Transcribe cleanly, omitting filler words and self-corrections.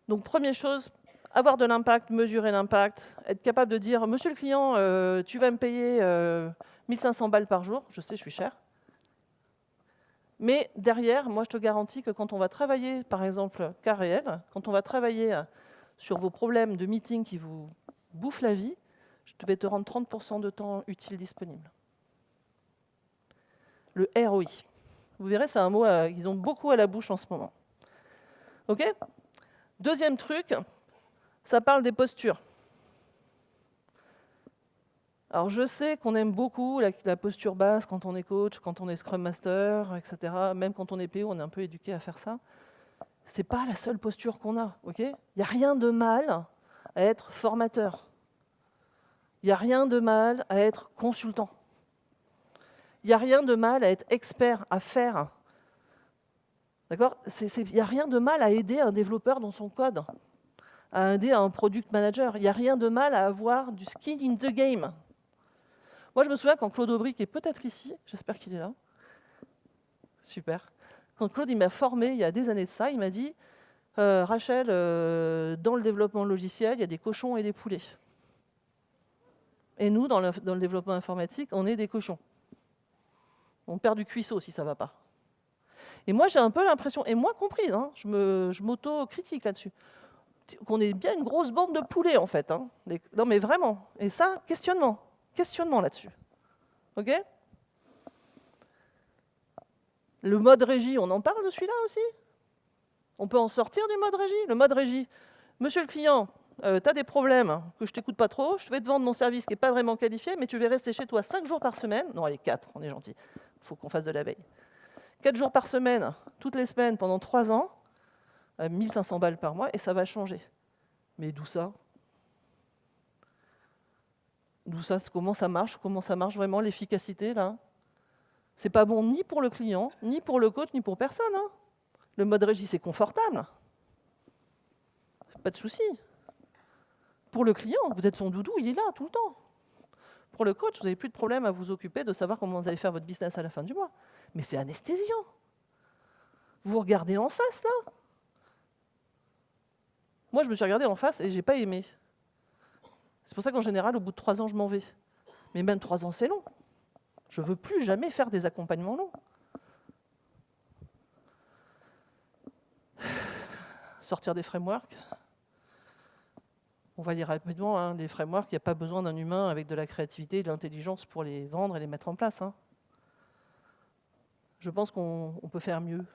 Donc, première chose, avoir de l'impact, mesurer l'impact, être capable de dire « Monsieur le client, tu vas me payer 1500 balles par jour, je sais, je suis cher. » Mais derrière, moi, je te garantis que quand on va travailler, par exemple, cas réel, quand on va travailler sur vos problèmes de meeting qui vous bouffent la vie, je vais te rendre 30% de temps utile disponible. Le ROI. Vous verrez, c'est un mot qu'ils ont beaucoup à la bouche en ce moment. OK ? Deuxième truc, ça parle des postures. Alors, je sais qu'on aime beaucoup la posture basse quand on est coach, quand on est Scrum Master, etc. Même quand on est PO, on est un peu éduqué à faire ça. Ce n'est pas la seule posture qu'on a. OK ? Il n'y a rien de mal à être formateur. Il n'y a rien de mal à être consultant. Il n'y a rien de mal à être expert, à faire. D'accord ? Il n'y a rien de mal à aider un développeur dans son code, à aider un product manager. Il n'y a rien de mal à avoir du skin in the game. Moi, je me souviens quand Claude Aubry, qui est peut-être ici, j'espère qu'il est là. Super. Quand Claude il m'a formé il y a des années de ça, il m'a dit Rachel, dans le développement logiciel, il y a des cochons et des poulets. Et nous, dans le développement informatique, on est des cochons. On perd du cuisseau si ça ne va pas. Et moi, j'ai un peu l'impression, et moi comprise, hein, je m'auto-critique là-dessus, qu'on est bien une grosse bande de poulets, en fait. Hein. Non, mais vraiment. Et ça, questionnement là-dessus. OK ? Le mode régie, on en parle de celui-là aussi ? On peut en sortir du mode régie ? Le mode régie, monsieur le client, tu as des problèmes, que je t'écoute pas trop, je vais te vendre mon service qui n'est pas vraiment qualifié, mais tu vas rester chez toi 5 jours par semaine. Non, allez, 4, on est gentil. Il faut qu'on fasse de la veille. 4 jours par semaine, toutes les semaines, pendant 3 ans, 1500 balles par mois, et ça va changer. Mais d'où ça ? D'où ça ? Comment ça marche vraiment l'efficacité, là ? C'est pas bon ni pour le client, ni pour le coach, ni pour personne. Hein. Le mode régie, c'est confortable. Pas de souci. Pour le client, vous êtes son doudou, il est là tout le temps. Pour le coach, vous n'avez plus de problème à vous occuper de savoir comment vous allez faire votre business à la fin du mois. Mais c'est anesthésiant. Vous regardez en face, là. Moi, je me suis regardé en face et je n'ai pas aimé. C'est pour ça qu'en général, au bout de 3 ans, je m'en vais. Mais même 3 ans, c'est long. Je ne veux plus jamais faire des accompagnements longs. Sortir des frameworks. On va lire rapidement, hein, les frameworks, il n'y a pas besoin d'un humain avec de la créativité et de l'intelligence pour les vendre et les mettre en place. Hein. Je pense qu'on peut faire mieux.